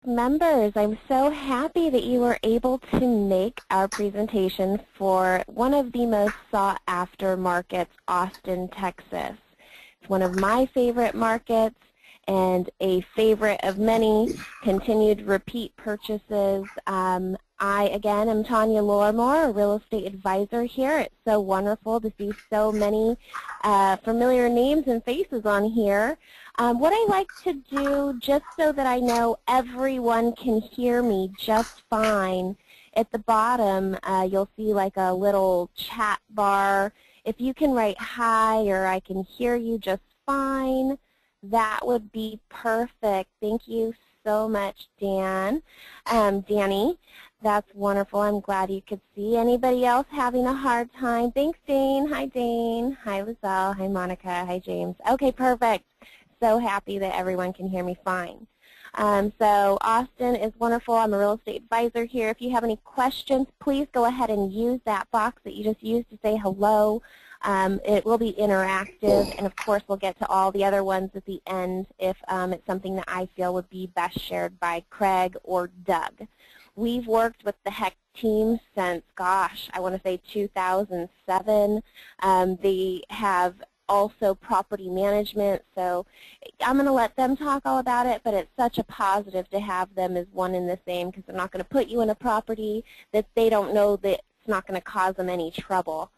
members, I'm so happy that you were able to make our presentation for one of the most sought after markets, Austin, Texas. It's one of my favorite markets and a favorite of many continued repeat purchases. Again, am Tanya Lormore, a real estate advisor here. It's so wonderful to see so many familiar names and faces on here. What I like to do, just so that I know everyone can hear me just fine, at the bottom you'll see like a little chat bar. If you can write hi or I can hear you just fine, that would be perfect. Thank you so much, Danny. That's wonderful. I'm glad you could see. Anybody else having a hard time? Thanks, Dane. Hi, Dane. Hi, Lizelle. Hi, Monica. Hi, James. Okay, perfect. So happy that everyone can hear me fine. So Austin is wonderful. I'm a real estate advisor here. If you have any questions, please go ahead and use that box that you just used to say hello. It will be interactive, and of course we'll get to all the other ones at the end if it's something that I feel would be best shared by Craig or Doug. We've worked with the HEC team since, gosh, I want to say 2007. They have also property management, so I'm going to let them talk all about it, but it's such a positive to have them as one and the same, because they're not going to put you in a property that they don't know that it's not going to cause them any trouble.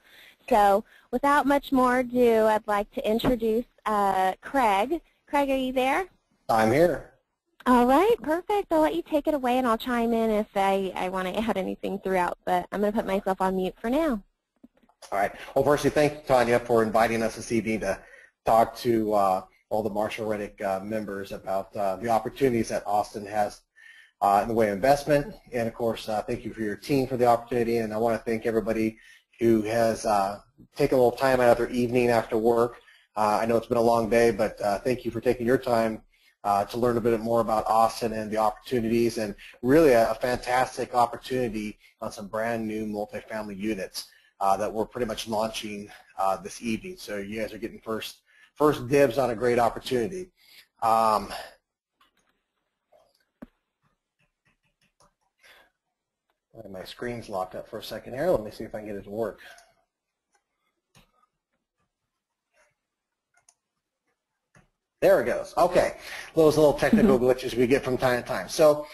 So without much more ado, I'd like to introduce Craig. Craig, are you there? I'm here. All right, perfect. I'll let you take it away, and I'll chime in if I want to add anything throughout, but I'm going to put myself on mute for now. All right. Well, firstly, thank you, Tanya, for inviting us this evening to talk to all the Marshall Reddick members about the opportunities that Austin has in the way of investment. And, of course, thank you for your team for the opportunity. And I want to thank everybody who has taken a little time out of their evening after work. I know it's been a long day, but thank you for taking your time to learn a bit more about Austin and the opportunities, and really a fantastic opportunity on some brand new multifamily units that we're pretty much launching this evening. So you guys are getting first dibs on a great opportunity. My screen's locked up for a second here. Let me see if I can get it to work. There it goes. Okay. Those little technical glitches we get from time to time. So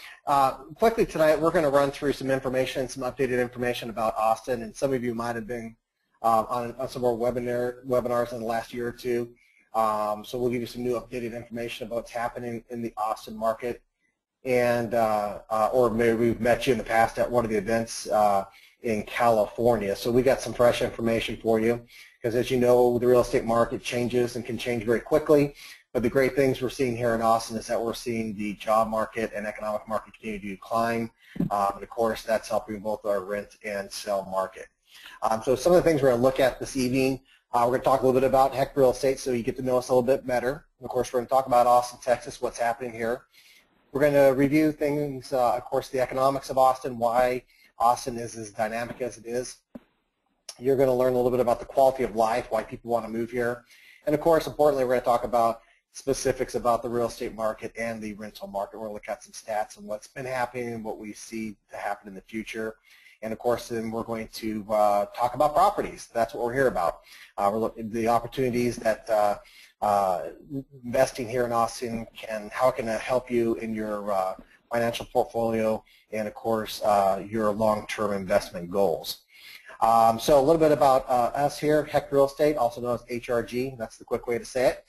quickly tonight, we're going to run through some information, some updated information about Austin. And some of you might have been on some of our webinars in the last year or two. So we'll give you some new updated information about what's happening in the Austin market. And or maybe we've met you in the past at one of the events in California. So we got some fresh information for you, because as you know, the real estate market changes and can change very quickly. But the great things we're seeing here in Austin is that we're seeing the job market and economic market continue to climb. And of course, that's helping both our rent and sell market. So some of the things we're going to look at this evening, we're going to talk a little bit about HEC Real Estate so you get to know us a little bit better. And of course, we're going to talk about Austin, Texas, what's happening here. We're going to review things, of course, the economics of Austin, why Austin is as dynamic as it is. You're going to learn a little bit about the quality of life, why people want to move here. And of course, importantly, we're going to talk about specifics about the real estate market and the rental market. We're going to look at some stats on what's been happening and what we see to happen in the future. And of course, then we're going to talk about properties. That's what we're here about. We're looking at the opportunities that investing here in Austin how it can help you in your financial portfolio and, of course, your long-term investment goals. So a little bit about us here, HEC Real Estate, also known as HRG. That's the quick way to say it.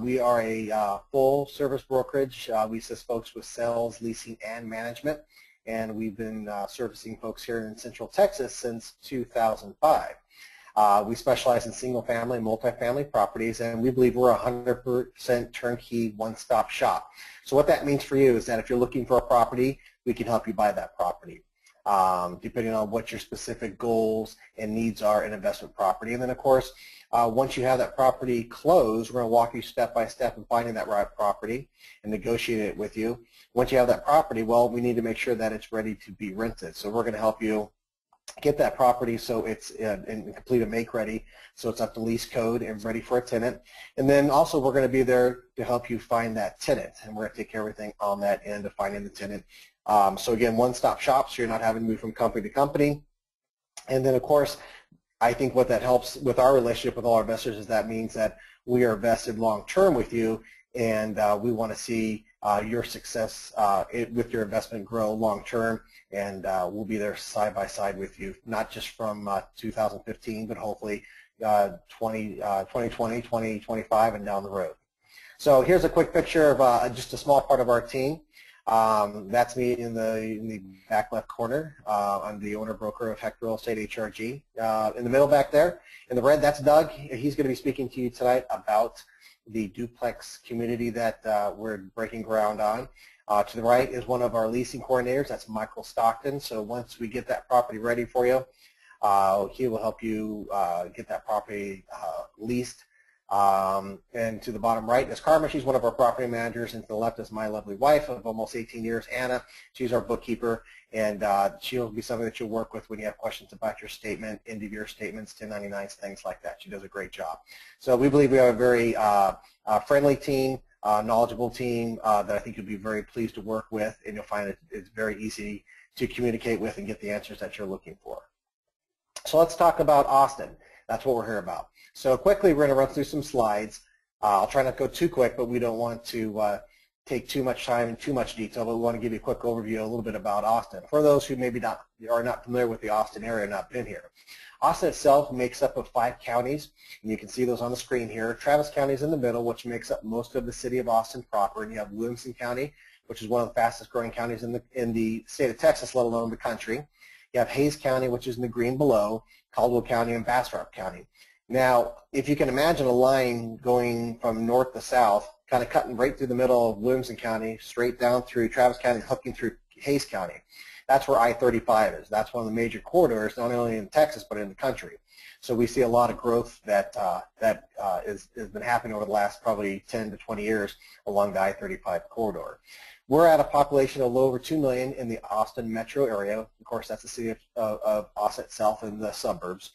We are a full-service brokerage. We assist folks with sales, leasing, and management, and we've been servicing folks here in Central Texas since 2005. We specialize in single-family, multifamily properties, and we believe we're a 100% turnkey, one-stop shop. So what that means for you is that if you're looking for a property, we can help you buy that property, depending on what your specific goals and needs are in investment property. And then, of course, once you have that property closed, we're going to walk you step by step in finding that right property and negotiate it with you. Once you have that property, well, we need to make sure that it's ready to be rented. So we're going to help you get that property so it's in complete and make ready, so it's up to lease code and ready for a tenant. And then also we're going to be there to help you find that tenant, and we're going to take care of everything on that end of finding the tenant. So again, one-stop shop, so you're not having to move from company to company. And then of course, I think what that helps with our relationship with all our investors is that means that we are vested long-term with you, and we want to see your success with your investment grow long-term, and we'll be there side by side with you, not just from 2015, but hopefully 2020, 2025, and down the road. So here's a quick picture of just a small part of our team. That's me in the back left corner. I'm the owner-broker of Heck Real Estate HRG. In the middle back there, in the red, that's Doug. He's going to be speaking to you tonight about the duplex community that we're breaking ground on. To the right is one of our leasing coordinators. That's Michael Stockton. So once we get that property ready for you, he will help you get that property leased. And to the bottom right is Karma. She's one of our property managers, and to the left is my lovely wife of almost 18 years, Anna. She's our bookkeeper, and she'll be something that you'll work with when you have questions about your statement, end of year statements, 1099s, things like that. She does a great job. So we believe we have a very friendly team, knowledgeable team that I think you'll be very pleased to work with, and you'll find it's very easy to communicate with and get the answers that you're looking for. So let's talk about Austin. That's what we're here about. So quickly, we're going to run through some slides. I'll try not to go too quick, but we don't want to take too much time and too much detail, but we want to give you a quick overview a little bit about Austin. For those who maybe are not familiar with the Austin area, not been here. Austin itself makes up of 5 counties, and you can see those on the screen here. Travis County is in the middle, which makes up most of the city of Austin proper, and you have Williamson County, which is one of the fastest growing counties in the state of Texas, let alone the country. You have Hayes County, which is in the green below, Caldwell County, and Bastrop County. Now, if you can imagine a line going from north to south, kind of cutting right through the middle of Williamson County, straight down through Travis County, hooking through Hayes County, that's where I-35 is. That's one of the major corridors, not only in Texas, but in the country. So we see a lot of growth that has been happening over the last probably 10 to 20 years along the I-35 corridor. We're at a population of a little over 2 million in the Austin metro area. Of course, that's the city of Austin itself and the suburbs.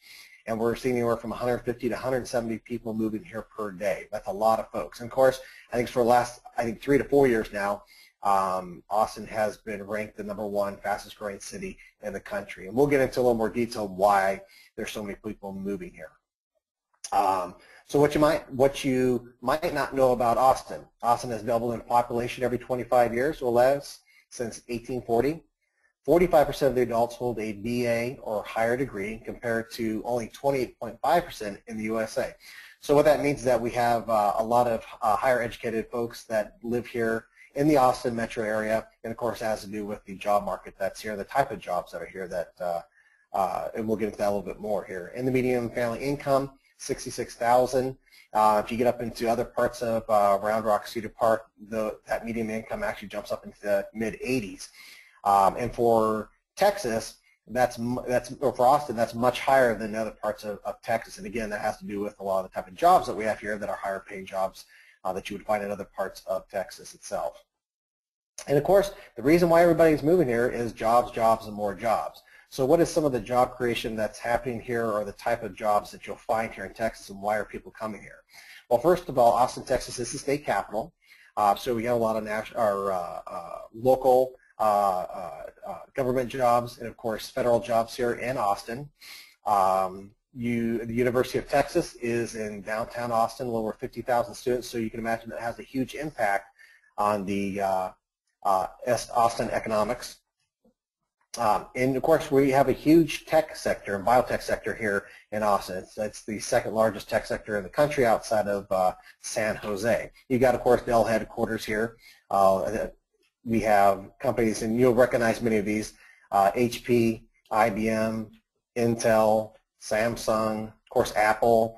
And we're seeing anywhere from 150 to 170 people moving here per day. That's a lot of folks. And of course, I think for the last, 3 to 4 years now, Austin has been ranked the #1 fastest growing city in the country. And we'll get into a little more detail why there's so many people moving here. So what you might not know about Austin. Austin has doubled in population every 25 years or less since 1840. 45% of the adults hold a BA or higher degree compared to only 28.5% in the USA. So what that means is that we have a lot of higher educated folks that live here in the Austin metro area, and of course it has to do with the job market that's here, the type of jobs that are here that, and we'll get into that a little bit more here. And the median family income, $66,000. If you get up into other parts of Round Rock, Cedar Park, that median income actually jumps up into the mid-80s. And for Texas, or for Austin, that's much higher than other parts of Texas. And again, that has to do with a lot of the type of jobs that we have here that are higher paying jobs that you would find in other parts of Texas itself. And of course, the reason why everybody's moving here is jobs, jobs, and more jobs. So what is some of the job creation that's happening here, or the type of jobs that you'll find here in Texas, and why are people coming here? Well, first of all, Austin, Texas is the state capital. So we have a lot of local government jobs, and of course federal jobs here in Austin. The University of Texas is in downtown Austin, a little over 50,000 students, so you can imagine that has a huge impact on the Austin economics. And of course we have a huge tech sector and biotech sector here in Austin. It's the second largest tech sector in the country outside of San Jose. You've got, of course, Dell headquarters here. We have companies, and you'll recognize many of these, HP, IBM, Intel, Samsung, of course Apple.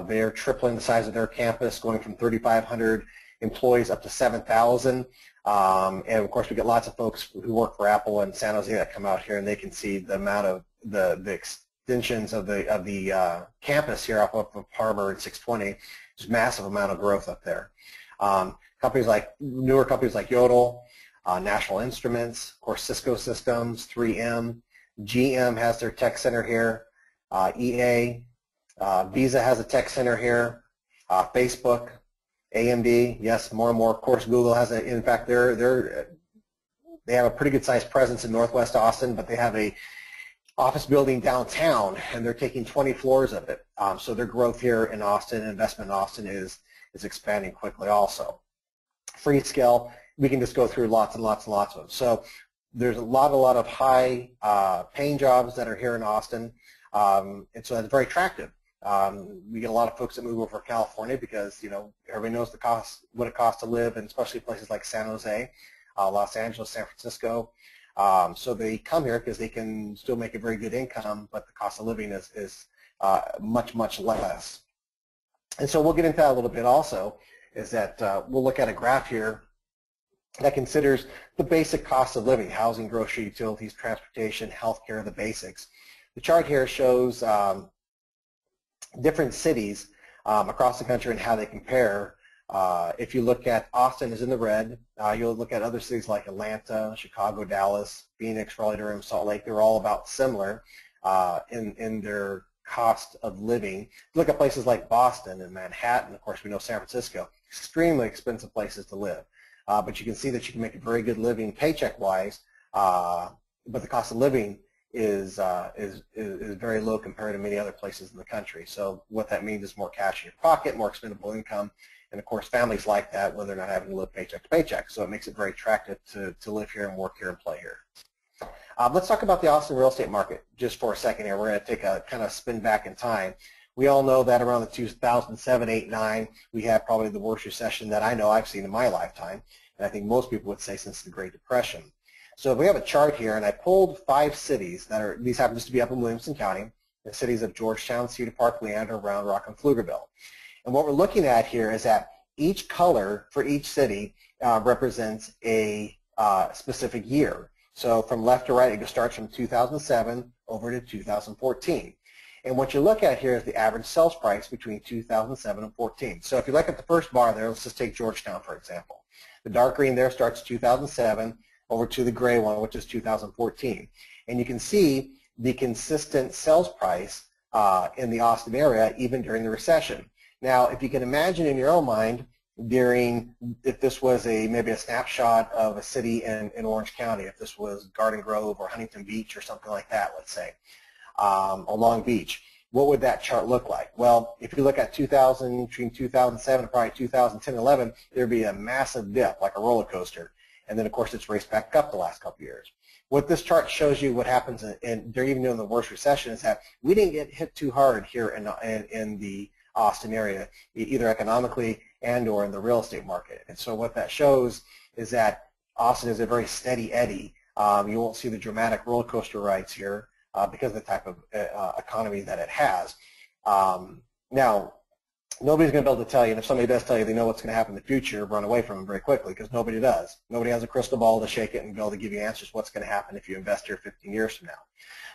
They're tripling the size of their campus, going from 3,500 employees up to 7,000. And of course we get lots of folks who work for Apple in San Jose that come out here, and they can see the amount of the extensions of the campus here off of Harbor and 620. There's a massive amount of growth up there. Newer companies like Yodel, National Instruments, of course Cisco Systems, 3M, GM has their tech center here. EA, Visa has a tech center here. Facebook, AMD, yes, more and more. Of course, Google has a. In fact, they have a pretty good sized presence in Northwest Austin, but they have a office building downtown, and they're taking 20 floors of it. So their growth here in Austin, investment in Austin, is expanding quickly also. Freescale, we can just go through lots and lots and lots of them. So there's a lot of high paying jobs that are here in Austin, and so that's very attractive. We get a lot of folks that move over to California because, you know, everybody knows the cost, what it costs to live, and especially places like San Jose, Los Angeles, San Francisco. So they come here because they can still make a very good income, but the cost of living is much, much less. And so we'll get into that a little bit also, is that we'll look at a graph here that considers the basic cost of living: housing, grocery, utilities, transportation, healthcare, the basics. The chart here shows different cities across the country and how they compare. If you look at Austin is in the red, you'll look at other cities like Atlanta, Chicago, Dallas, Phoenix, Raleigh-Durham, Salt Lake. They're all about similar in their cost of living. Look at places like Boston and Manhattan. Of course, we know San Francisco, extremely expensive places to live. But you can see that you can make a very good living paycheck-wise, but the cost of living is very low compared to many other places in the country. So what that means is more cash in your pocket, more expendable income, and of course families like that when they're not having to live paycheck to paycheck. So it makes it very attractive to live here and work here and play here. Let's talk about the Austin real estate market just for a second here. We're going to take a kind of spin back in time. We all know that around the 2007, 8, 9, we had probably the worst recession that I know I've seen in my lifetime, and I think most people would say since the Great Depression. So we have a chart here, and I pulled 5 cities that are, these happen just to be up in Williamson County, the cities of Georgetown, Cedar Park, Leander, Round Rock, and Pflugerville. And what we're looking at here is that each color for each city represents a specific year. So from left to right, it starts from 2007 over to 2014. And what you look at here is the average sales price between 2007 and 14. So if you look at the first bar there, let's just take Georgetown, for example. The dark green there starts 2007 over to the gray one, which is 2014. And you can see the consistent sales price in the Austin area, even during the recession. Now, if you can imagine in your own mind, if this was maybe a snapshot of a city in Orange County, if this was Garden Grove or Huntington Beach or something like that, let's say, or Long Beach, what would that chart look like? Well, if you look at between 2007 and probably 2010 and 11, there'd be a massive dip, like a roller coaster. And then, of course, it's raced back up the last couple of years. What this chart shows you what happens even during the worst recession is that we didn't get hit too hard here in the Austin area, either economically and or in the real estate market. And so what that shows is that Austin is a very steady eddy. You won't see the dramatic roller coaster rides here because of the type of economy that it has. Now, nobody's going to be able to tell you, and if somebody does tell you they know what's going to happen in the future, run away from them very quickly, because nobody does. Nobody has a crystal ball to shake it and be able to give you answers what's going to happen if you invest here 15 years from now.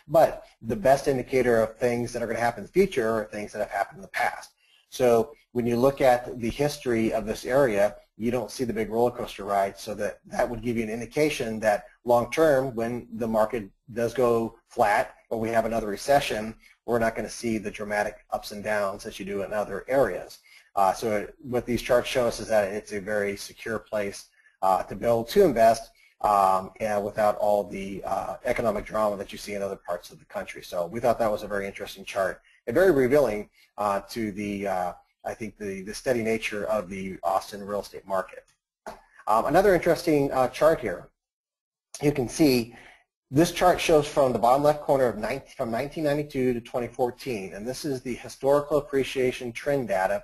But the best indicator of things that are going to happen in the future are things that have happened in the past. So when you look at the history of this area, you don't see the big roller coaster ride, so that would give you an indication that long term, when the market does go flat or we have another recession, we're not going to see the dramatic ups and downs that you do in other areas. So what these charts show us is that it's a very secure place to be able to invest and without all the economic drama that you see in other parts of the country. So we thought that was a very interesting chart and very revealing to the, I think, the steady nature of the Austin real estate market. Another interesting chart here. You can see this chart shows from the bottom left corner of from 1992 to 2014, and this is the historical appreciation trend data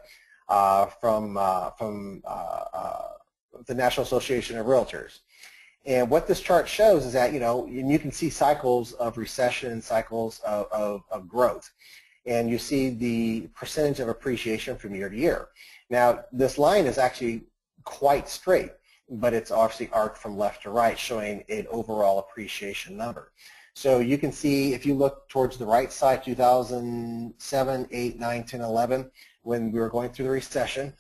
from the National Association of Realtors. And what this chart shows is that, and you can see cycles of recession and cycles of growth. And you see the percentage of appreciation from year to year. Now, this line is actually quite straight, but it's obviously arced from left to right, showing an overall appreciation number. So you can see, if you look towards the right side, 2007, 8, 9, 10, 11, when we were going through the recession,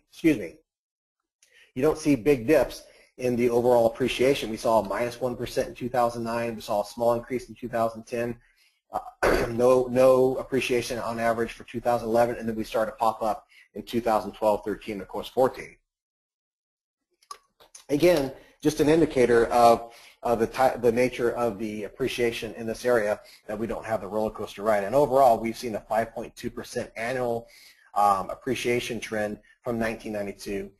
excuse me, you don't see big dips in the overall appreciation. We saw a -1% in 2009. We saw a small increase in 2010. No appreciation on average for 2011, and then we started to pop up in 2012, 13, and of course 14. Again, just an indicator of the nature of the appreciation in this area, that we don't have the roller coaster ride. And overall, we've seen a 5.2% annual appreciation trend from 1992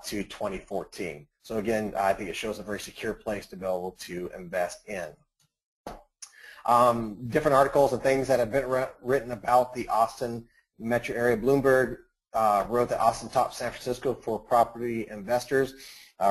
to 2014. So again, I think it shows a very secure place to be able to invest in. Different articles and things that have been written about the Austin metro area. Bloomberg wrote that Austin tops San Francisco for property investors.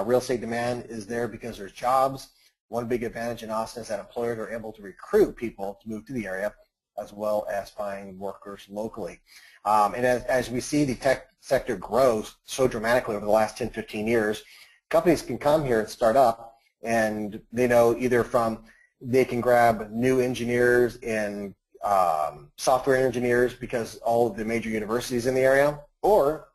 Real estate demand is there because there's jobs. One big advantage in Austin is that employers are able to recruit people to move to the area, as well as find workers locally. And as we see the tech sector grows so dramatically over the last 10, 15 years, companies can come here and start up, and they know either from they can grab new engineers and software engineers because all of the major universities in the area, or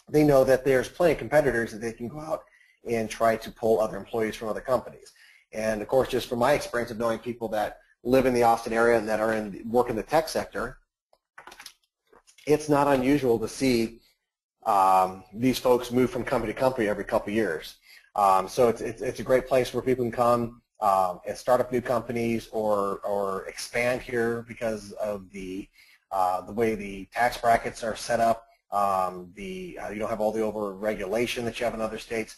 they know that there's plenty of competitors that they can go out and try to pull other employees from other companies. And of course, just from my experience of knowing people that live in the Austin area and that are work in the tech sector, it's not unusual to see these folks move from company to company every couple of years. So it's a great place where people can come and start up new companies or expand here because of the way the tax brackets are set up. You don't have all the over-regulation that you have in other states.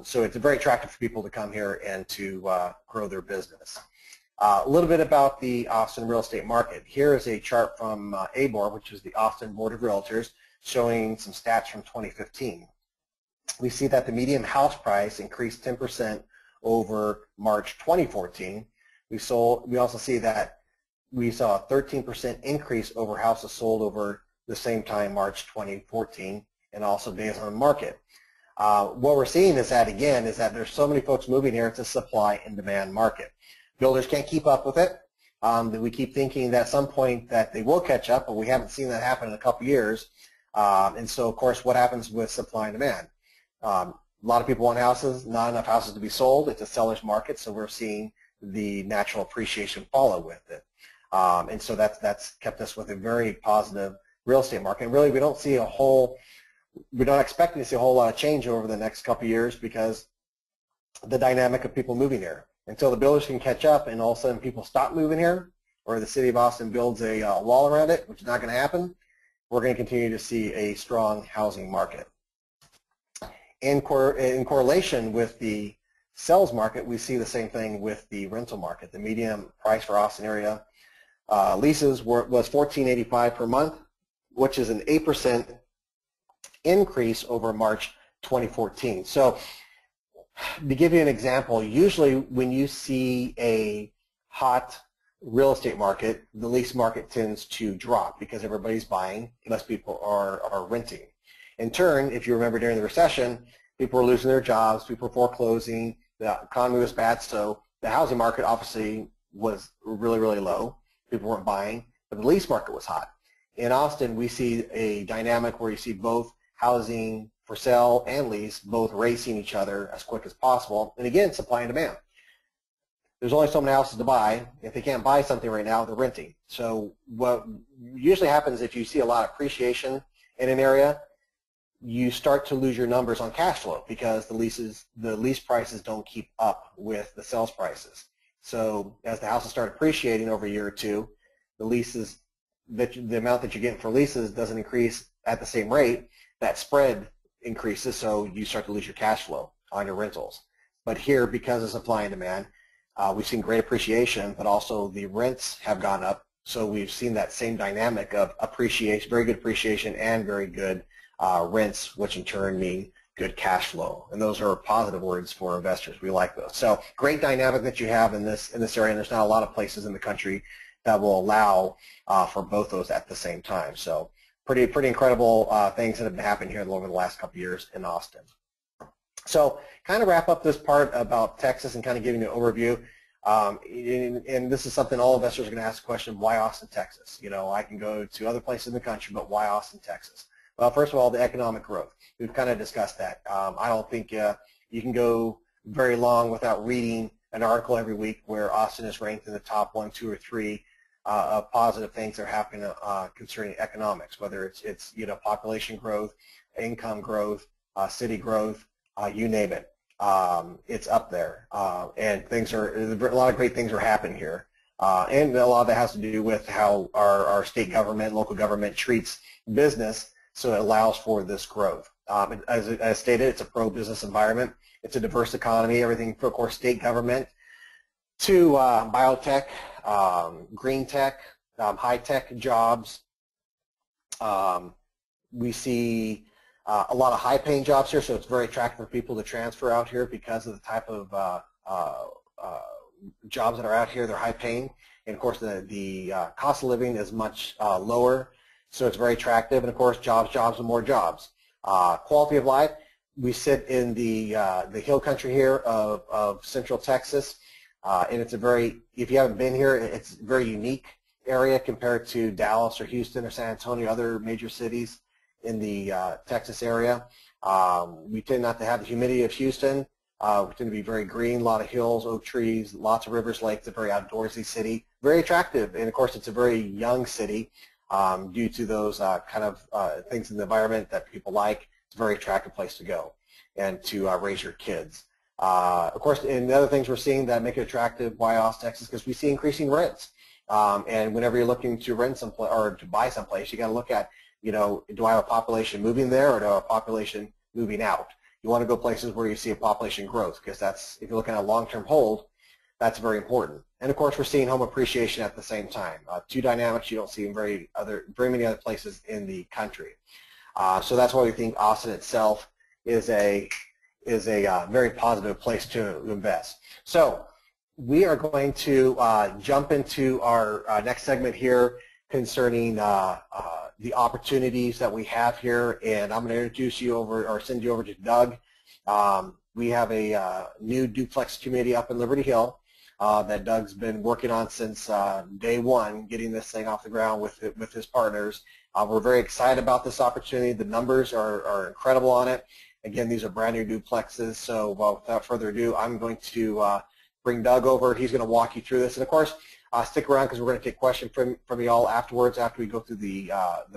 So it's very attractive for people to come here and to grow their business. A little bit about the Austin real estate market. Here is a chart from ABOR, which is the Austin Board of Realtors, showing some stats from 2015. We see that the median house price increased 10% over March 2014. We also see that we saw a 13% increase over houses sold over the same time, March 2014, and also days on the market. What we're seeing is that, again, is that there's so many folks moving here. It's a supply and demand market. Builders can't keep up with it. We keep thinking that at some point that they will catch up, but we haven't seen that happen in a couple years. And so, of course, what happens with supply and demand? A lot of people want houses, not enough houses to be sold. It's a seller's market, so we're seeing the natural appreciation follow with it. And so that's kept us with a very positive real estate market. And really, we don't expect to see a whole lot of change over the next couple of years because the dynamic of people moving here. Until the builders can catch up and all of a sudden people stop moving here, or the city of Austin builds a wall around it, which is not going to happen, we're going to continue to see a strong housing market. In correlation with the sales market, we see the same thing with the rental market. The median price for Austin area leases was $14.85 per month, which is an 8% increase over March 2014. So to give you an example, usually when you see a hot real estate market, the lease market tends to drop because everybody's buying, less people are renting. In turn, if you remember during the recession, people were losing their jobs, people were foreclosing, the economy was bad, so the housing market obviously was really, really low. People weren't buying, but the lease market was hot. In Austin, we see a dynamic where you see both housing for sale and lease both racing each other as quick as possible. And again, supply and demand. There's only so many houses to buy. If they can't buy something right now, they're renting. So what usually happens if you see a lot of appreciation in an area, you start to lose your numbers on cash flow because the lease prices don't keep up with the sales prices. So as the houses start appreciating over a year or two, the amount that you're getting for leases doesn't increase at the same rate. That spread increases, so you start to lose your cash flow on your rentals. But here, because of supply and demand, we've seen great appreciation, but also the rents have gone up. So we've seen that same dynamic of appreciation, very good appreciation, and very good rents, which in turn mean good cash flow. And those are positive words for investors. We like those. So great dynamic that you have in this area, and there's not a lot of places in the country that will allow for both those at the same time. So pretty incredible things that have been happening here over the last couple of years in Austin. So kind of wrap up this part about Texas and kind of giving you an overview. And this is something all investors are going to ask the question, why Austin, Texas? You know, I can go to other places in the country, but why Austin, Texas? Well, first of all, the economic growth. We've kind of discussed that. I don't think you can go very long without reading an article every week where Austin is ranked in the top 1, 2, or 3 of positive things that are happening concerning economics, whether it's population growth, income growth, city growth, you name it. It's up there, and a lot of great things are happening here. And a lot of that has to do with how our state government, local government treats business, so it allows for this growth. As stated, it's a pro-business environment. It's a diverse economy, everything from, of course, state government to biotech, green tech, high-tech jobs. We see a lot of high-paying jobs here, so it's very attractive for people to transfer out here because of the type of jobs that are out here. They're high-paying, and of course the cost of living is much lower, so it's very attractive. And of course, jobs, and more jobs. Quality of life. We sit in the hill country here of Central Texas, and it's if you haven't been here, it's a very unique area compared to Dallas or Houston or San Antonio, other major cities in the Texas area. We tend not to have the humidity of Houston. We tend to be very green, a lot of hills, oak trees, lots of rivers, lakes. It's a very outdoorsy city, very attractive, and of course it's a very young city due to those kind of things in the environment that people like. It's a very attractive place to go and to raise your kids. Of course, and the other things we're seeing that make it attractive, why Austin, Texas, because we see increasing rents. And whenever you're looking to rent someplace or to buy someplace, you got to look at, do I have a population moving there or do I have a population moving out? You want to go places where you see a population growth, because that's, if you're looking at a long-term hold, that's very important. And of course, we're seeing home appreciation at the same time. Two dynamics you don't see in very many other places in the country. So that's why we think Austin itself is a very positive place to invest. So we are going to jump into our next segment here concerning the opportunities that we have here, and I'm going to introduce you over, or send you over to Doug. We have a new duplex community up in Liberty Hill that Doug's been working on since day one, getting this thing off the ground with his partners. We're very excited about this opportunity. The numbers are incredible on it. Again, these are brand new duplexes, so without further ado, I'm going to bring Doug over. He's going to walk you through this, and of course, stick around because we're going to take questions from you all afterwards after we go through the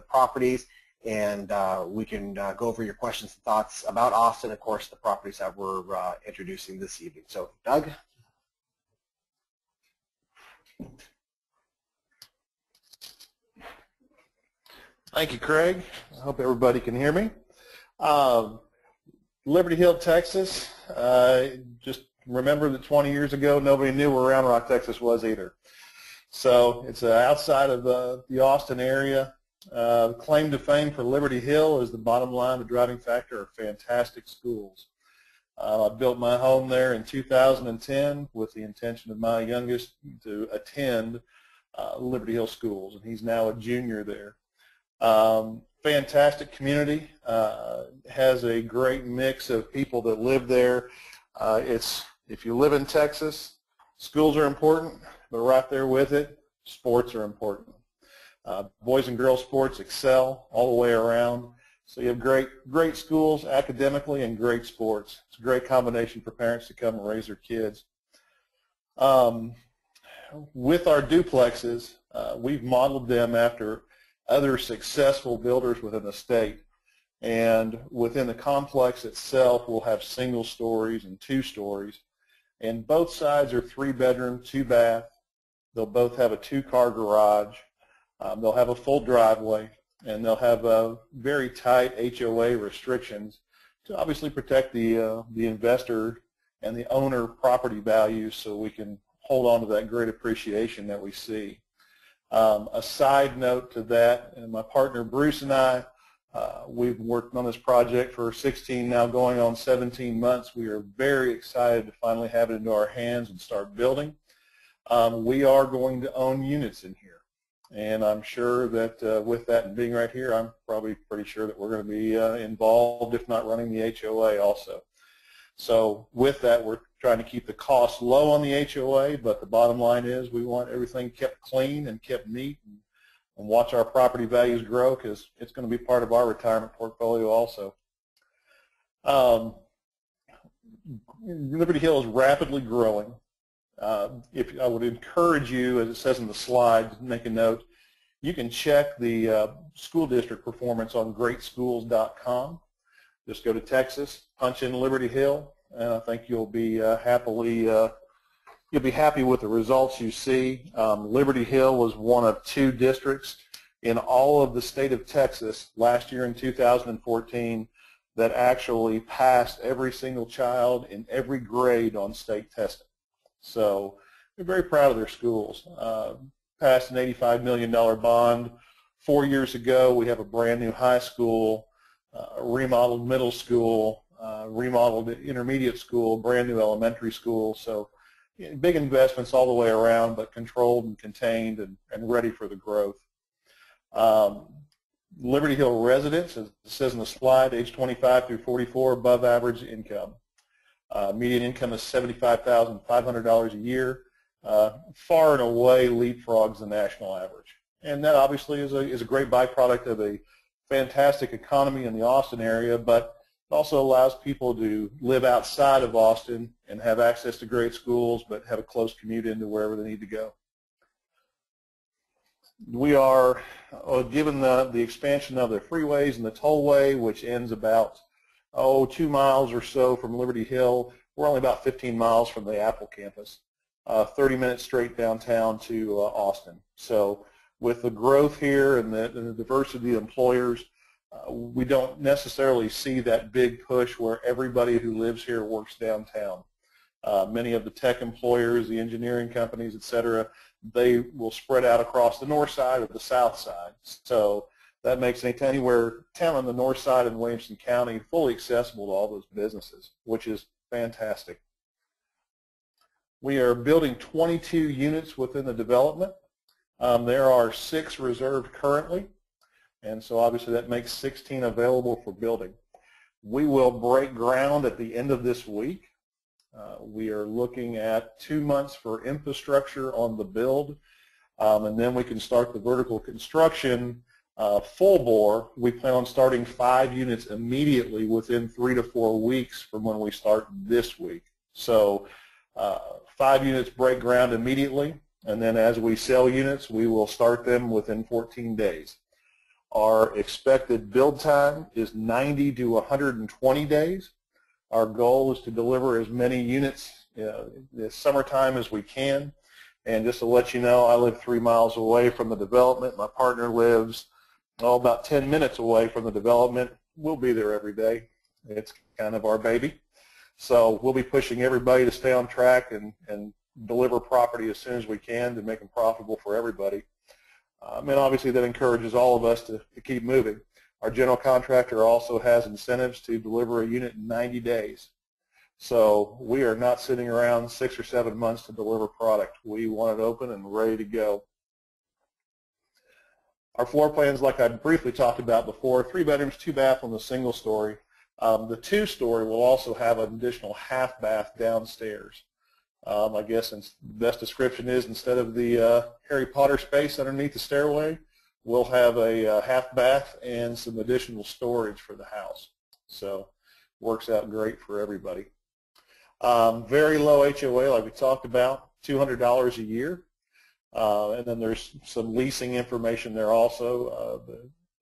properties, and we can go over your questions and thoughts about Austin, of course, the properties that we're introducing this evening. So, Doug? Thank you, Craig. I hope everybody can hear me. Liberty Hill, Texas. Just remember that 20 years ago, nobody knew where Round Rock, Texas was either. So it's outside of the Austin area. Claim to fame for Liberty Hill is the bottom line, the driving factor are fantastic schools. I built my home there in 2010 with the intention of my youngest to attend Liberty Hill schools, and he's now a junior there. Fantastic community, has a great mix of people that live there. If you live in Texas, schools are important, but right there with it, sports are important. Boys and girls sports excel all the way around. So you have great schools academically and great sports. It's a great combination for parents to come and raise their kids. With our duplexes, we've modeled them after other successful builders within the state. And within the complex itself, we'll have single stories and 2 stories. And both sides are 3-bedroom, 2-bath. They'll both have a 2-car garage. They'll have a full driveway, and they'll have very tight HOA restrictions to obviously protect the investor and the owner property values, so we can hold on to that great appreciation that we see. A side note to that, and my partner Bruce and I, we've worked on this project for 16, now going on 17 months. We are very excited to finally have it into our hands and start building. We are going to own units in here, and I'm sure that with that and being right here, I'm probably pretty sure that we're going to be involved, if not running the HOA also. So with that, we're trying to keep the costs low on the HOA, but the bottom line is we want everything kept clean and kept neat, and watch our property values grow, because it's going to be part of our retirement portfolio also. Liberty Hill is rapidly growing. If I would encourage you, as it says in the slide, make a note. You can check the school district performance on greatschools.com. Just go to Texas, punch in Liberty Hill, and I think you'll be happy with the results you see. Liberty Hill was one of 2 districts in all of the state of Texas last year in 2014 that actually passed every single child in every grade on state testing. So we're very proud of their schools. Passed an $85 million bond 4 years ago. We have a brand new high school, remodeled middle school, remodeled intermediate school, brand new elementary school. So big investments all the way around, but controlled and contained and ready for the growth. Liberty Hill residents, as it says in the slide, age 25 through 44, above average income. Median income is $75,500 a year. Far and away leapfrogs the national average. And that obviously is a great byproduct of a fantastic economy in the Austin area, but it also allows people to live outside of Austin and have access to great schools, but have a close commute into wherever they need to go. We are, given the expansion of the freeways and the tollway, which ends about 2 miles or so from Liberty Hill, we're only about 15 miles from the Apple campus, 30 minutes straight downtown to Austin. So with the growth here and the diversity of employers, we don't necessarily see that big push where everybody who lives here works downtown. Many of the tech employers, the engineering companies, et cetera, they will spread out across the north side or the south side. So that makes anywhere town on the north side in Williamson County fully accessible to all those businesses, which is fantastic. We are building 22 units within the development. There are 6 reserved currently, and so obviously that makes 16 available for building. We will break ground at the end of this week. We are looking at 2 months for infrastructure on the build, and then we can start the vertical construction full bore. We plan on starting 5 units immediately within 3 to 4 weeks from when we start this week. So 5 units break ground immediately, and then as we sell units, we will start them within 14 days. Our expected build time is 90 to 120 days. Our goal is to deliver as many units this summertime as we can. And just to let you know, I live 3 miles away from the development. My partner lives about 10 minutes away from the development. We'll be there every day. It's kind of our baby. So we'll be pushing everybody to stay on track and deliver property as soon as we can to make them profitable for everybody. And obviously that encourages all of us to keep moving. Our general contractor also has incentives to deliver a unit in 90 days. So we are not sitting around 6 or 7 months to deliver product. We want it open and ready to go. Our floor plans, like I briefly talked about before, 3 bedrooms, 2 bath on the single story. The 2-story will also have an additional half bath downstairs. I guess the best description is instead of the Harry Potter space underneath the stairway, we'll have a half bath and some additional storage for the house. So works out great for everybody. Very low HOA, like we talked about, $200 a year. And then there's some leasing information there also.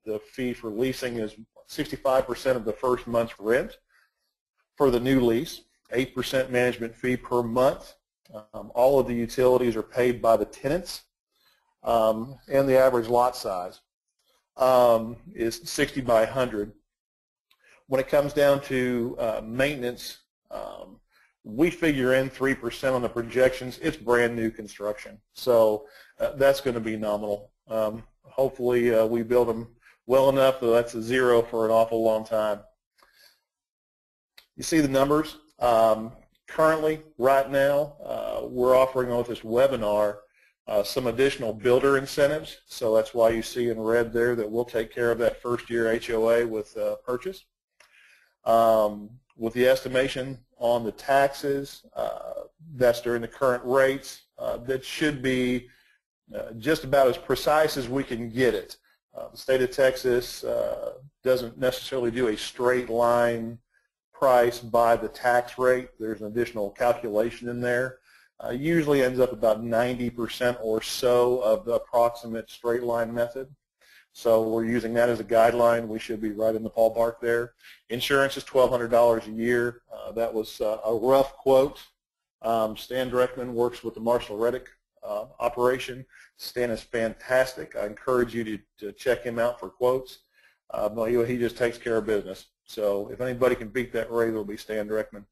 The fee for leasing is 65% of the first month's rent for the new lease, 8% management fee per month. All of the utilities are paid by the tenants. And the average lot size is 60 by 100. When it comes down to maintenance, we figure in 3% on the projections. It's brand new construction, so that's going to be nominal. Hopefully we build them well enough that that's a 0 for an awful long time. You see the numbers. Currently, right now, we're offering with this webinar some additional builder incentives, so that's why you see in red there that we'll take care of that first year HOA with purchase. With the estimation on the taxes, that's during the current rates, that should be just about as precise as we can get it. The state of Texas doesn't necessarily do a straight line price by the tax rate. There's an additional calculation in there. Usually ends up about 90% or so of the approximate straight line method. So we're using that as a guideline. We should be right in the ballpark there. Insurance is $1,200 a year. That was a rough quote. Stan Dreckman works with the Marshall Reddick operation. Stan is fantastic. I encourage you to check him out for quotes. But he just takes care of business. So if anybody can beat that rate, it'll be Stan Dreckman.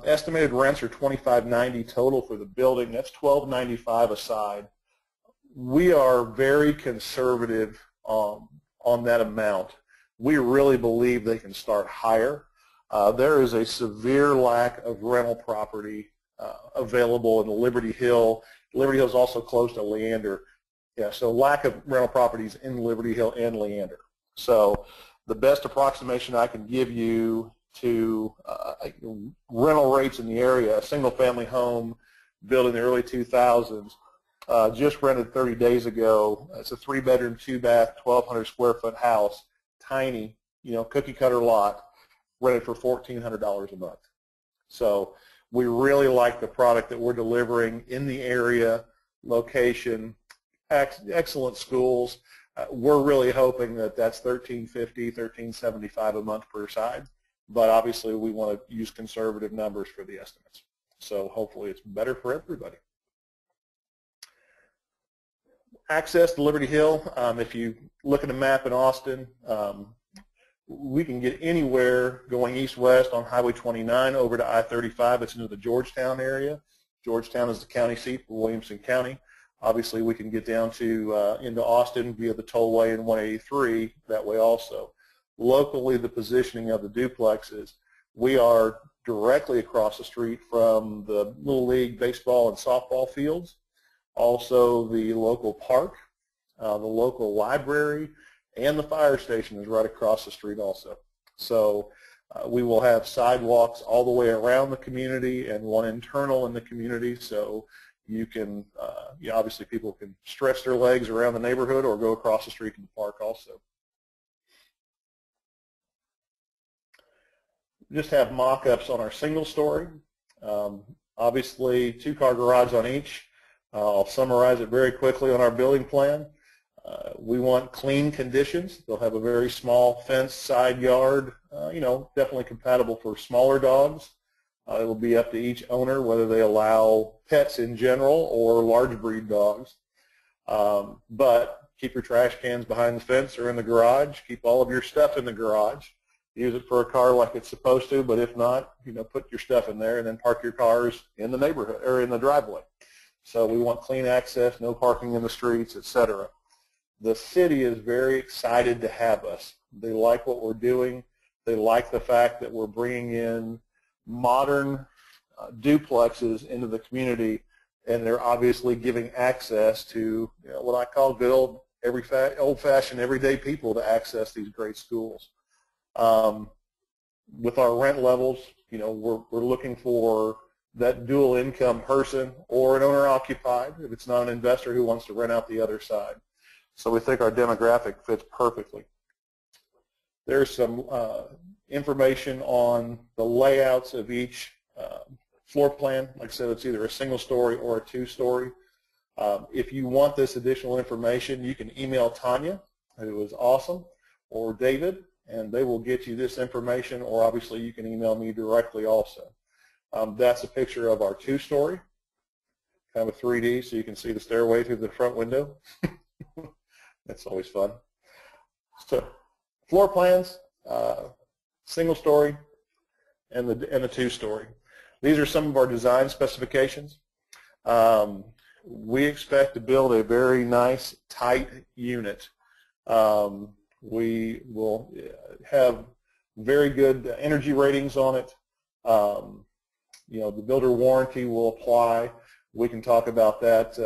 Estimated rents are $25.90 total for the building. That's $12.95 a side. We are very conservative on that amount. We really believe they can start higher. There is a severe lack of rental property available in Liberty Hill. Liberty Hill is also close to Leander. Yeah, so lack of rental properties in Liberty Hill and Leander. So the best approximation I can give you to rental rates in the area, a single-family home built in the early 2000s, just rented 30 days ago. It's a 3-bedroom, 2-bath, 1,200 square foot house, tiny, cookie-cutter lot, rented for $1,400 a month. So we really like the product that we're delivering in the area, location, excellent schools. We're really hoping that that's $1,350, $1,375 a month per side, but obviously we want to use conservative numbers for the estimates. So hopefully it's better for everybody. Access to Liberty Hill, if you look at a map in Austin, we can get anywhere going east-west on Highway 29 over to I-35. It's into the Georgetown area. Georgetown is the county seat for Williamson County. Obviously, we can get down to into Austin via the tollway in 183 that way also. Locally, the positioning of the duplexes, we are directly across the street from the Little League baseball and softball fields, also the local park, the local library, and the fire station is right across the street also. So we will have sidewalks all the way around the community and one internal in the community, so you can, obviously people can stretch their legs around the neighborhood or go across the street to the park also. Just have mock-ups on our single story. Obviously 2-car garage on each. I'll summarize it very quickly on our building plan. We want clean conditions. They'll have a very small fence, side yard, definitely compatible for smaller dogs. It will be up to each owner whether they allow pets in general or large breed dogs. But keep your trash cans behind the fence or in the garage. Keep all of your stuff in the garage. Use it for a car like it's supposed to, but if not, put your stuff in there and then park your cars in the neighborhood or in the driveway. So we want clean access, no parking in the streets, etc. The city is very excited to have us. They like what we're doing. They like the fact that we're bringing in modern duplexes into the community, and they're obviously giving access to what I call good old-fashioned everyday people to access these great schools. With our rent levels, we're looking for that dual income person or an owner occupied if it's not an investor who wants to rent out the other side. So we think our demographic fits perfectly. There's some information on the layouts of each floor plan. Like I said, it's either a single story or a 2-story. If you want this additional information, you can email Tanya, who is awesome, or David, and they will get you this information, or obviously you can email me directly also. That's a picture of our 2-story, kind of a 3D, so you can see the stairway through the front window. That's always fun. So floor plans, single story, and the 2-story. These are some of our design specifications. We expect to build a very nice, tight unit. We will have very good energy ratings on it. The builder warranty will apply. We can talk about that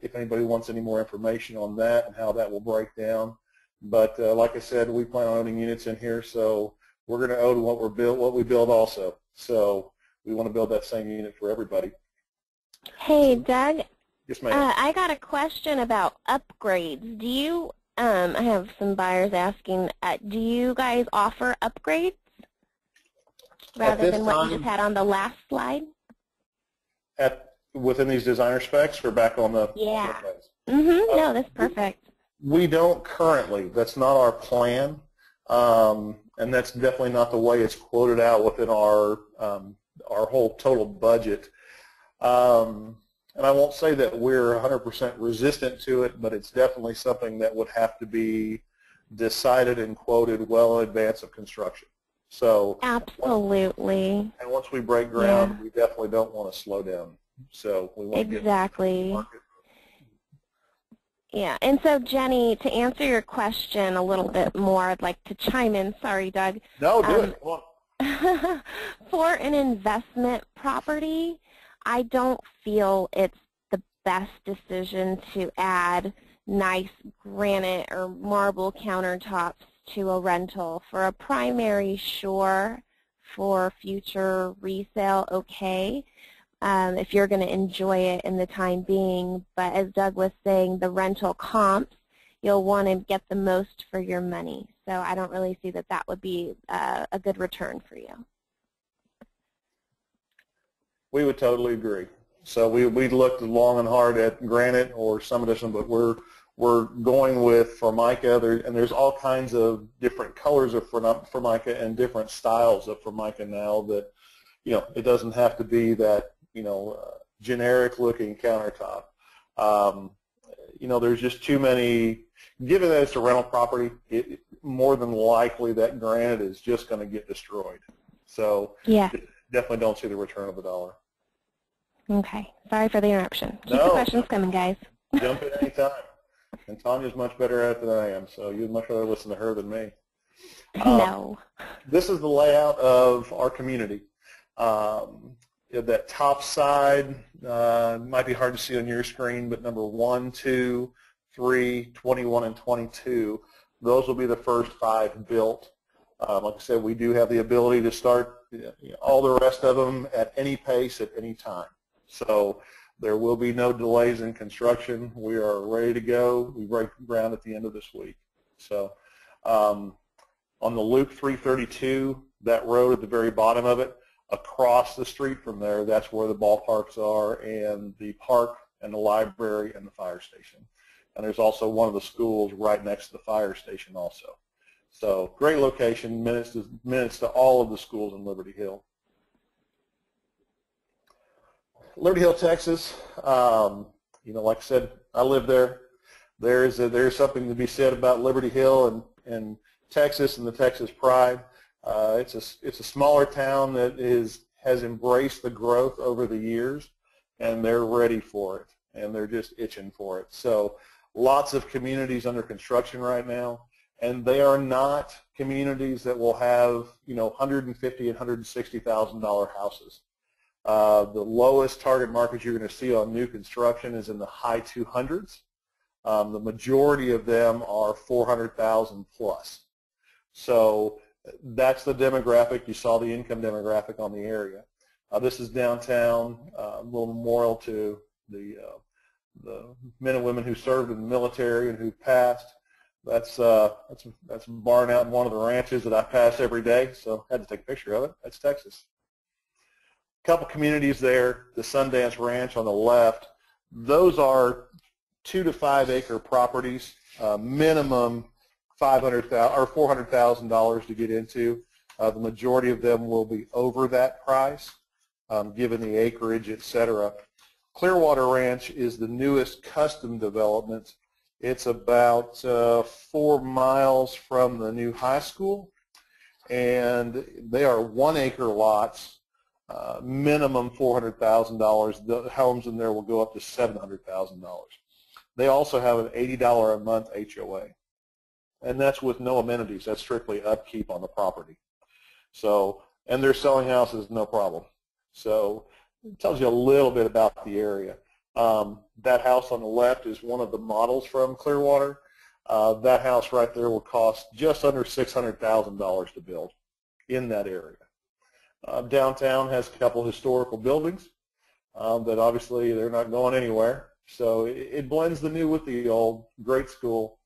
if anybody wants any more information on that and how that will break down. But like I said, we plan on owning units in here, so we're going to own what we build also. So we want to build that same unit for everybody. Hey, Doug. Yes, ma'am. I got a question about upgrades. Do you, I have some buyers asking, do you guys offer upgrades? rather than what you just had on the last slide? Within these designer specs or back on the yeah. No, that's perfect. We don't currently. That's not our plan, and that's definitely not the way it's quoted out within our whole total budget. And I won't say that we're 100% resistant to it, but it's definitely something that would have to be decided and quoted well in advance of construction. So absolutely. And once we break ground, we definitely don't want to slow down. So we want to get to the market. Yeah, and so Jenny, to answer your question a little bit more, I'd like to chime in. Sorry, Doug. No, do it. Come on. For an investment property, I don't feel it's the best decision to add nice granite or marble countertops to a rental. For a primary, sure. For future resale, okay. If you're going to enjoy it in the time being. But as Doug was saying, the rental comps, you'll want to get the most for your money. So I don't really see that that would be a good return for you. We would totally agree. So we looked long and hard at granite or some addition, but we're going with Formica. And there's all kinds of different colors of Formica and different styles of Formica now that, you know, it doesn't have to be that, you know, generic-looking countertop. You know, there's just too many. Given that it's a rental property, more than likely that granite is just going to get destroyed. So definitely don't see the return of the dollar. Okay. Sorry for the interruption. Keep the questions coming, guys. Jump in any time. And Tanya's much better at it than I am, so you'd much rather listen to her than me. No. This is the layout of our community. That top side might be hard to see on your screen, but number 1, 2, 3, 21, and 22, those will be the first 5 built. Like I said, we do have the ability to start all the rest of them at any pace at any time. So there will be no delays in construction. We are ready to go. We break ground at the end of this week. So on the Loop 332, that road at the very bottom of it, across the street from there, that's where the ballparks are and the park and the library and the fire station. And there's also one of the schools right next to the fire station also. So great location, minutes to all of the schools in Liberty Hill. Liberty Hill, Texas, you know, like I said, I live there. There's something to be said about Liberty Hill and Texas and the Texas pride. It's a smaller town that has embraced the growth over the years, and they're ready for it, and they're just itching for it. So lots of communities under construction right now, and they are not communities that will have, you know, $150,000 and $160,000 houses. The lowest target market you're going to see on new construction is in the high 200s. The majority of them are 400,000 plus. So that's the demographic. You saw the income demographic on the area. This is downtown, a little memorial to the men and women who served in the military and who passed. That's a barn out in one of the ranches that I pass every day, so I had to take a picture of it. That's Texas. A couple communities there, the Sundance Ranch on the left. Those are 2 to 5 acre properties, minimum $500,000 or $400,000 to get into. The majority of them will be over that price, given the acreage, etc. Clearwater Ranch is the newest custom development. It's about 4 miles from the new high school, and they are 1 acre lots, minimum $400,000. The homes in there will go up to $700,000. They also have an $80 a month HOA. And that's with no amenities. That's strictly upkeep on the property. So, and they're selling houses, no problem. So it tells you a little bit about the area. That house on the left is one of the models from Clearwater. That house right there will cost just under $600,000 to build in that area. Downtown has a couple historical buildings that obviously they're not going anywhere. So it blends the new with the old. Great school.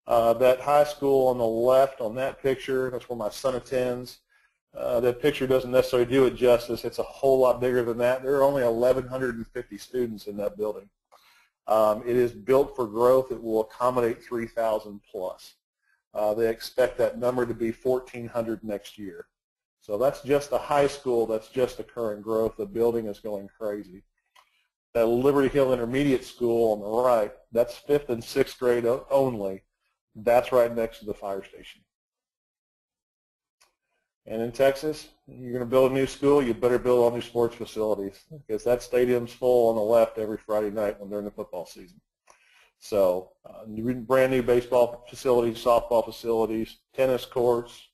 That high school on the left on that picture, that's where my son attends. that picture doesn't necessarily do it justice. It's a whole lot bigger than that. There are only 1,150 students in that building. It is built for growth. It will accommodate 3,000 plus. They expect that number to be 1,400 next year. So that's just the high school. That's just the current growth. The building is going crazy. That Liberty Hill Intermediate School on the right, that's 5th and 6th grade only. That's right next to the fire station. And in Texas, you're going to build a new school, you better build all new sports facilities, because that stadium's full on the left every Friday night when they're in the football season. So brand new baseball facilities, softball facilities, tennis courts,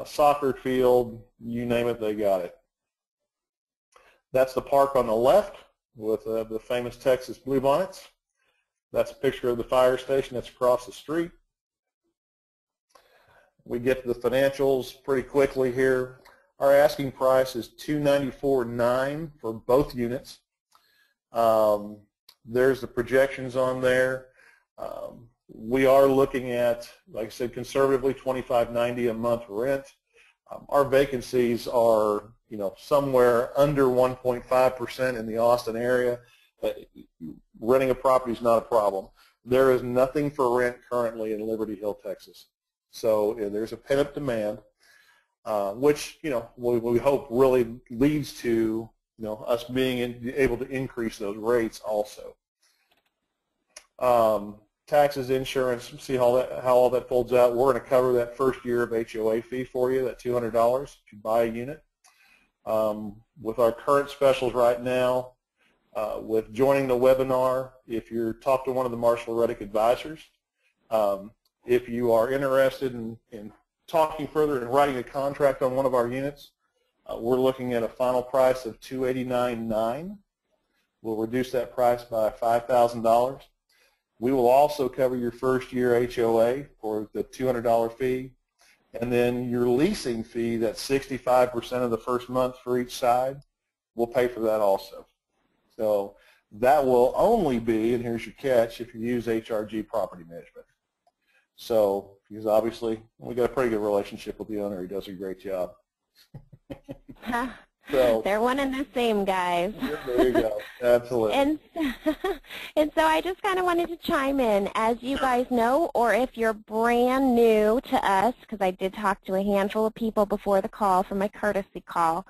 soccer field, you name it, they got it. That's the park on the left with the famous Texas bluebonnets. That's a picture of the fire station that's across the street. We get to the financials pretty quickly here. Our asking price is $294,900 for both units. There's the projections on there. We are looking at, like I said, conservatively $2,590 a month rent. Our vacancies are, somewhere under 1.5% in the Austin area. Renting a property is not a problem. There is nothing for rent currently in Liberty Hill, Texas. So there's a pent-up demand, which we hope really leads to us being able to increase those rates also. Taxes, insurance, see how all that folds out. We're going to cover that first year of HOA fee for you, that $200 if you buy a unit. With our current specials right now, with joining the webinar, if you talk to one of the Marshall Reddick advisors, if you are interested in talking further and writing a contract on one of our units, we're looking at a final price of $289,900. We'll reduce that price by $5,000. We will also cover your first year HOA for the $200 fee, and then your leasing fee, that's 65% of the first month for each side, we'll pay for that also. So that will only be, and here's your catch, if you use HRG Property Management. So, because obviously we got a pretty good relationship with the owner. He does a great job. So, they're one and the same, guys. There you go. Absolutely. And so I just kind of wanted to chime in. As you guys know, or if you're brand new to us, because I did talk to a handful of people before the call for my courtesy call,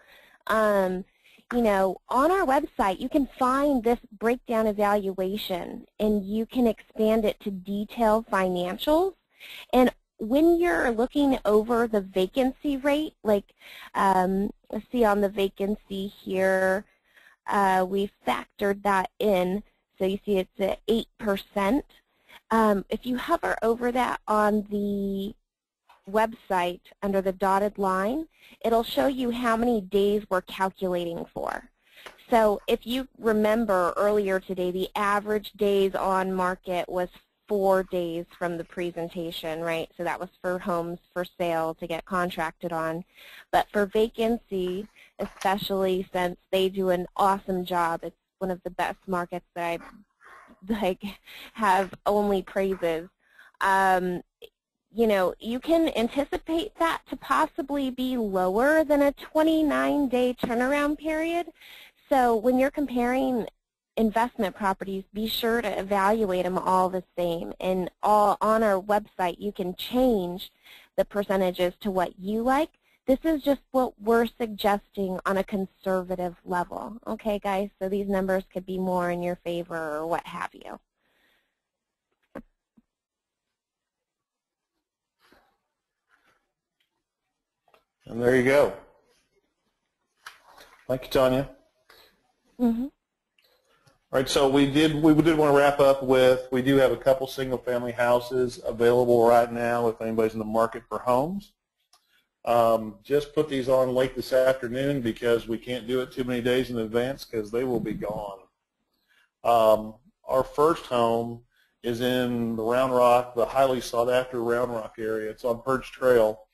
on our website you can find this breakdown evaluation, and you can expand it to detailed financials. And when you're looking over the vacancy rate, like let's see on the vacancy here, we factored that in. So you see it's at 8%. If you hover over that on the website under the dotted line, it'll show you how many days we're calculating for. So if you remember earlier today, the average days on market was 4 days from the presentation, right? So that was for homes for sale to get contracted on. But for vacancy, especially since they do an awesome job, it's one of the best markets that I have only praises. You can anticipate that to possibly be lower than a 29-day turnaround period. So when you're comparing investment properties, be sure to evaluate them all the same. And on our website, you can change the percentages to what you like. This is just what we're suggesting on a conservative level. Okay, guys? So these numbers could be more in your favor or what have you. And there you go. Thank you, Tanya. Mm-hmm. All right, so we did want to wrap up with, we do have a couple single-family houses available right now if anybody's in the market for homes. Just put these on late this afternoon because we can't do it too many days in advance because they will be gone. Our first home is in the Round Rock, the highly sought-after Round Rock area. It's on Perch Trail.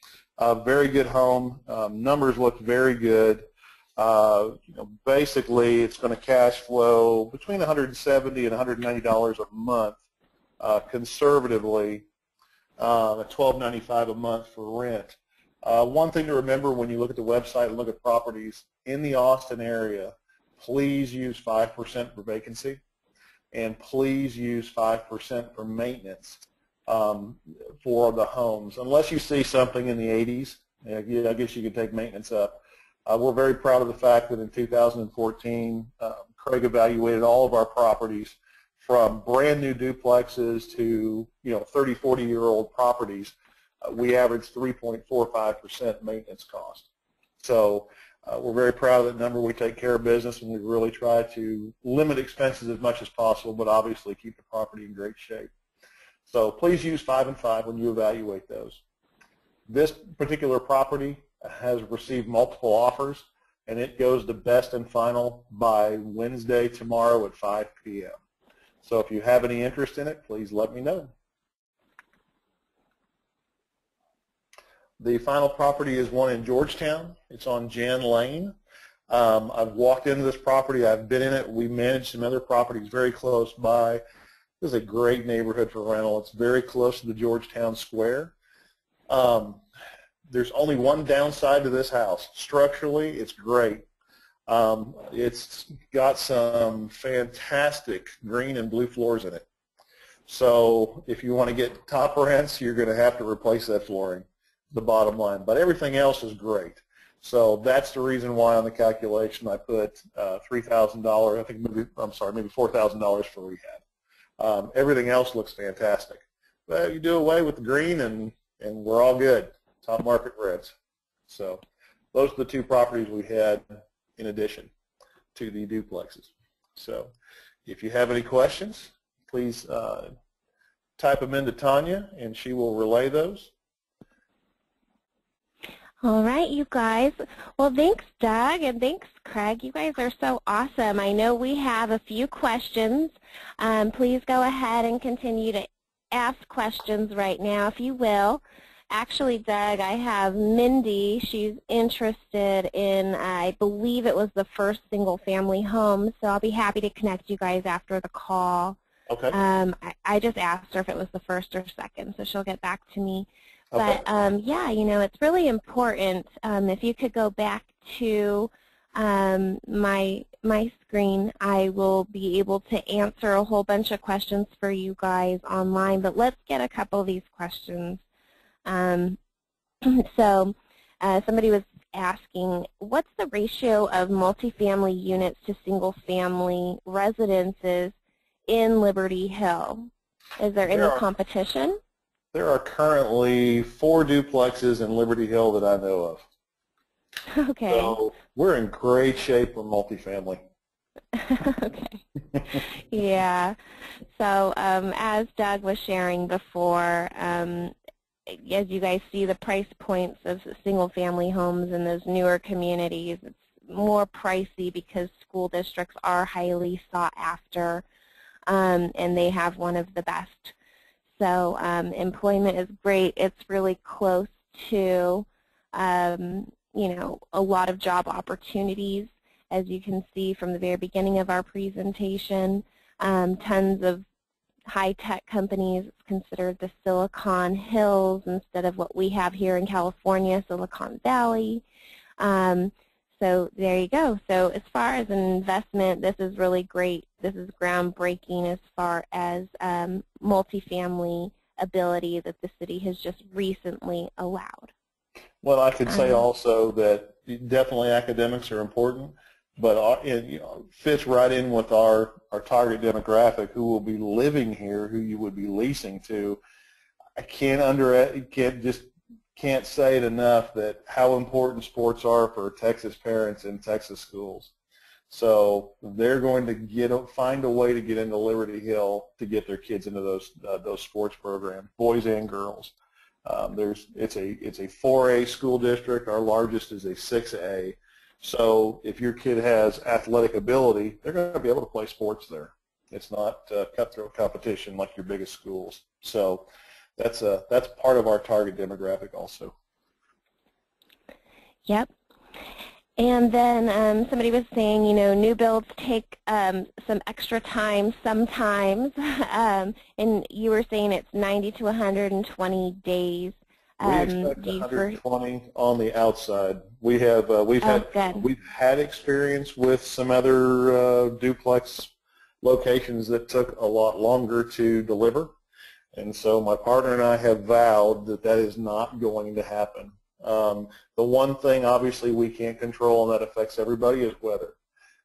Very good home. Numbers look very good. Basically, it's going to cash flow between $170 and $190 a month, conservatively, at $12.95 a month for rent. One thing to remember when you look at the website and look at properties in the Austin area, please use 5% for vacancy, and please use 5% for maintenance for the homes. Unless you see something in the 80s, I guess you could take maintenance up. We're very proud of the fact that in 2014, Craig evaluated all of our properties from brand new duplexes to 30, 40-year-old properties. We averaged 3.45% maintenance cost. So we're very proud of that number. We take care of business, and we really try to limit expenses as much as possible, but obviously keep the property in great shape. So please use 5 and 5 when you evaluate those. This particular property has received multiple offers, and it goes to best and final by Wednesday tomorrow at 5 p.m. So if you have any interest in it, please let me know. The final property is one in Georgetown. It's on Jan Lane. I've walked into this property. I've been in it. We manage some other properties very close by. This is a great neighborhood for rental. It's very close to the Georgetown Square. There's only one downside to this house. Structurally, it's great. It's got some fantastic green and blue floors in it. So if you want to get top rents, you're going to have to replace that flooring, the bottom line. But everything else is great. So that's the reason why on the calculation I put $3,000, I think maybe $4,000 for rehab. Everything else looks fantastic. But you do away with the green and we're all good. Top market rents. So those are the two properties we had in addition to the duplexes. So if you have any questions, please type them into Tanya and she will relay those. All right, you guys. Well, thanks, Doug, and thanks, Craig. You guys are so awesome. I know we have a few questions. Please go ahead and continue to ask questions right now, if you will. Actually, Doug, I have Mindy. She's interested in, I believe it was the first single-family home, so I'll be happy to connect you guys after the call. Okay. I just asked her if it was the first or second, so she'll get back to me. Okay. But, yeah, it's really important. If you could go back to my screen, I will be able to answer a whole bunch of questions for you guys online, but let's get a couple of these questions. So somebody was asking, what's the ratio of multifamily units to single-family residences in Liberty Hill? Is there any competition? There are currently 4 duplexes in Liberty Hill that I know of. Okay. So we're in great shape for multifamily. Okay. Yeah. So as Doug was sharing before, as you guys see the price points of single-family homes in those newer communities, it's more pricey because school districts are highly sought after, and they have one of the best. So employment is great. It's really close to, a lot of job opportunities, as you can see from the very beginning of our presentation. Tons of high-tech companies. It's considered the Silicon Hills instead of what we have here in California, Silicon Valley. So there you go. So as far as an investment, this is really great. This is groundbreaking as far as multifamily ability that the city has just recently allowed. Well, I could say also that definitely academics are important, but it fits right in with our target demographic who will be living here, who you would be leasing to. I can't say it enough that how important sports are for Texas parents in Texas schools. So they're going to find a way to get into Liberty Hill to get their kids into those sports programs, boys and girls. It's a 4A school district. Our largest is a 6A. So if your kid has athletic ability, they're going to be able to play sports there. It's not cutthroat competition like your biggest schools. So that's part of our target demographic also. Yep. And then somebody was saying, new builds take some extra time sometimes, and you were saying it's 90 to 120 days We expect 120 on the outside. We've had experience with some other duplex locations that took a lot longer to deliver, and so my partner and I have vowed that that is not going to happen. The one thing obviously we can't control and that affects everybody is weather.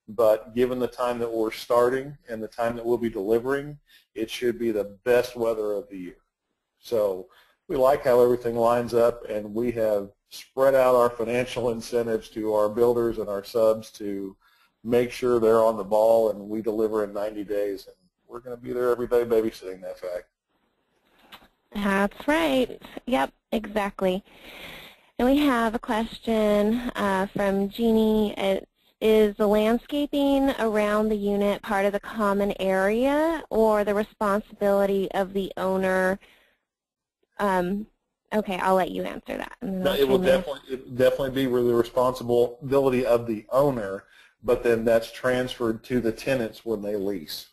But given the time that we're starting and the time that we'll be delivering, it should be the best weather of the year. So we like how everything lines up, and we have spread out our financial incentives to our builders and our subs to make sure they're on the ball and we deliver in 90 days. And we're going to be there every day babysitting that fact. That's right. Yep, exactly. And we have a question from Jeannie. Is the landscaping around the unit part of the common area or the responsibility of the owner? Okay, I'll let you answer that. No, it will definitely be the responsibility of the owner, but then that's transferred to the tenants when they lease.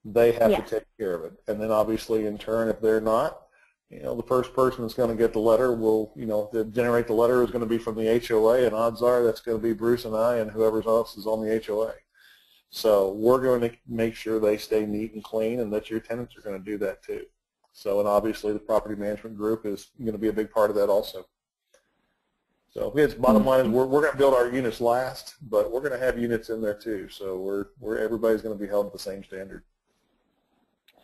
They have to take care of it. And then obviously in turn, if they're not, the first person that's going to get the letter will, to generate the letter is going to be from the HOA, and odds are that's going to be Bruce and I and whoever else is on the HOA. So we're going to make sure they stay neat and clean, and that your tenants are going to do that too. So, and obviously the property management group is going to be a big part of that also. So its bottom line is we're going to build our units last, but we're going to have units in there too. So everybody's going to be held to the same standard.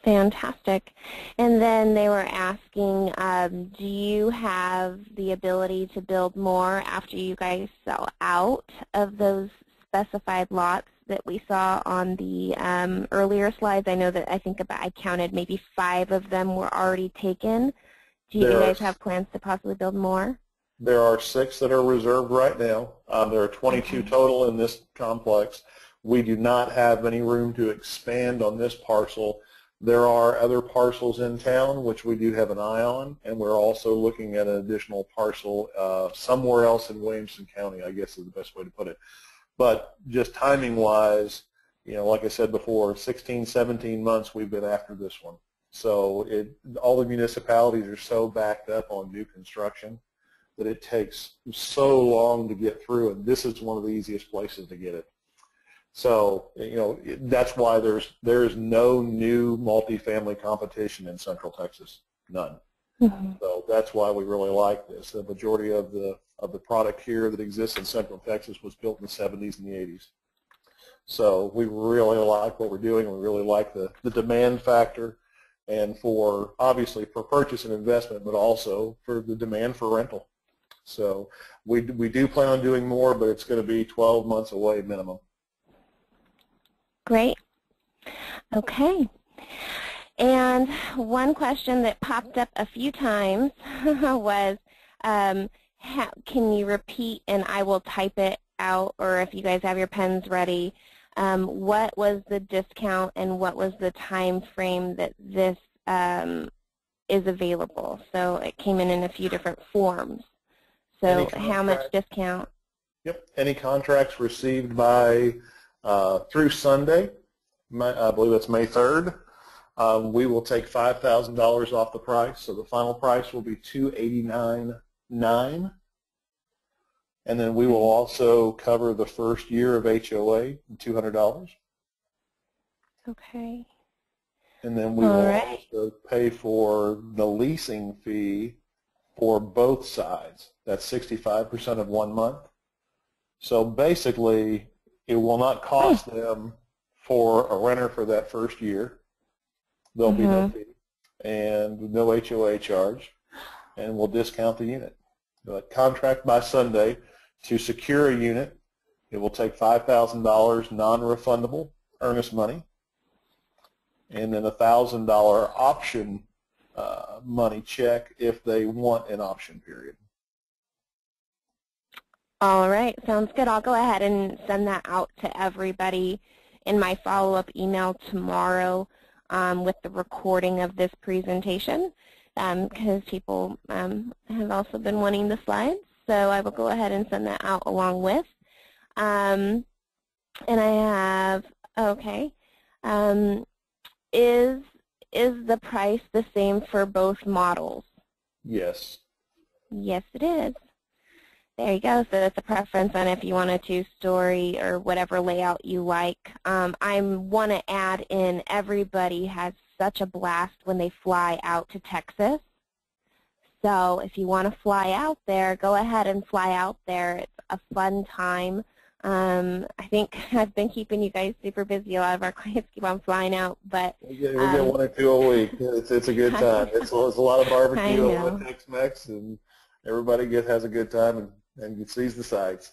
Fantastic. And then they were asking, do you have the ability to build more after you guys sell out of those specified lots that we saw on the earlier slides? I know that I counted maybe 5 of them were already taken. Do you guys have plans to possibly build more? There are 6 that are reserved right now. There are 22 total in this complex. We do not have any room to expand on this parcel. There are other parcels in town which we do have an eye on, and we're also looking at an additional parcel somewhere else in Williamson County, I guess is the best way to put it. But just timing-wise, like I said before, 16, 17 months we've been after this one. So all the municipalities are so backed up on new construction that it takes so long to get through, and this is one of the easiest places to get it. So, that's why there's no new multifamily competition in Central Texas, none. So that's why we really like this. The majority of the product here that exists in Central Texas was built in the 70s and the 80s. So we really like what we're doing. We really like the demand factor, and obviously for purchase and investment, but also for the demand for rental. So we do plan on doing more, but it's going to be 12 months away minimum. Great. Okay. And one question that popped up a few times was, can you repeat, and I will type it out, or if you guys have your pens ready, what was the discount and what was the time frame that this is available? So it came in a few different forms. So how much discount? Yep. Any contracts received by through Sunday, I believe that's May 3rd, we will take $5,000 off the price. So the final price will be $289,900, and then we will also cover the first year of HOA, $200. Okay. And then we will also pay for the leasing fee for both sides. That's 65% of 1 month. So basically, it will not cost them for a renter for that first year. There'll be no fee and no HOA charge, and we'll discount the unit. But contract by Sunday to secure a unit, it will take $5,000 non-refundable earnest money, and then a $1,000 option money check if they want an option period. All right, sounds good. I'll go ahead and send that out to everybody in my follow-up email tomorrow with the recording of this presentation, because people have also been wanting the slides. So I will go ahead and send that out along with. And I have, is the price the same for both models? Yes. Yes, it is. There you go. So it's a preference on if you want a two-story or whatever layout you like. I want to add in everybody has such a blast when they fly out to Texas. So if you want to fly out there, go ahead and fly out there. It's a fun time. I think I've been keeping you guys super busy. A lot of our clients keep on flying out, but we get 1 or 2 a week. It's a good time. It's a lot of barbecue with Tex-Mex, and everybody has a good time and sees the sights.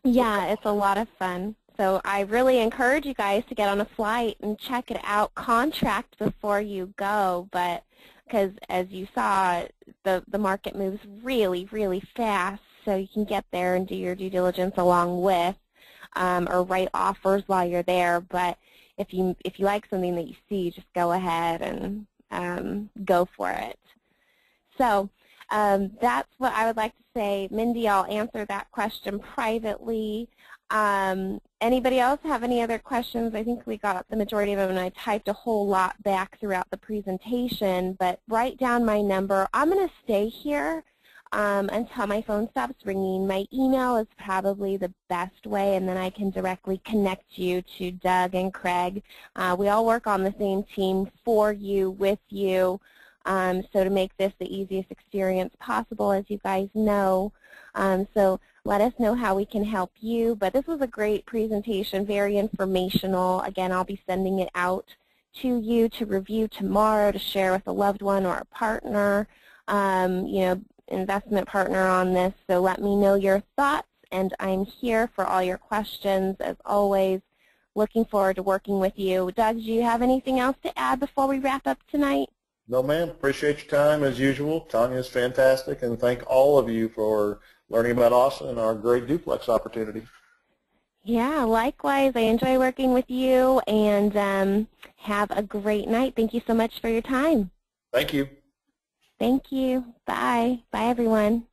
Yeah, it's a lot of fun. So I really encourage you guys to get on a flight and check it out, contract before you go, but because as you saw, the market moves really, really fast, so you can get there and do your due diligence along with, or write offers while you're there. But if you like something that you see, just go ahead and go for it. So that's what I would like to say. Mindy, I'll answer that question privately. Anybody else have any other questions? I think we got the majority of them, and I typed a whole lot back throughout the presentation, but write down my number. I'm going to stay here until my phone stops ringing. My email is probably the best way, and then I can directly connect you to Doug and Craig. We all work on the same team for you, with you, so to make this the easiest experience possible, as you guys know. So let us know how we can help you. But this was a great presentation, very informational. Again, I'll be sending it out to you to review tomorrow, to share with a loved one or a partner, investment partner on this. So let me know your thoughts, and I'm here for all your questions as always. Looking forward to working with you. Doug, do you have anything else to add before we wrap up tonight? No, ma'am. Appreciate your time as usual. Tanya's fantastic, and thank all of you for learning about Austin and our great duplex opportunity. Yeah, likewise. I enjoy working with you, and have a great night. Thank you so much for your time. Thank you. Thank you. Bye. Bye, everyone.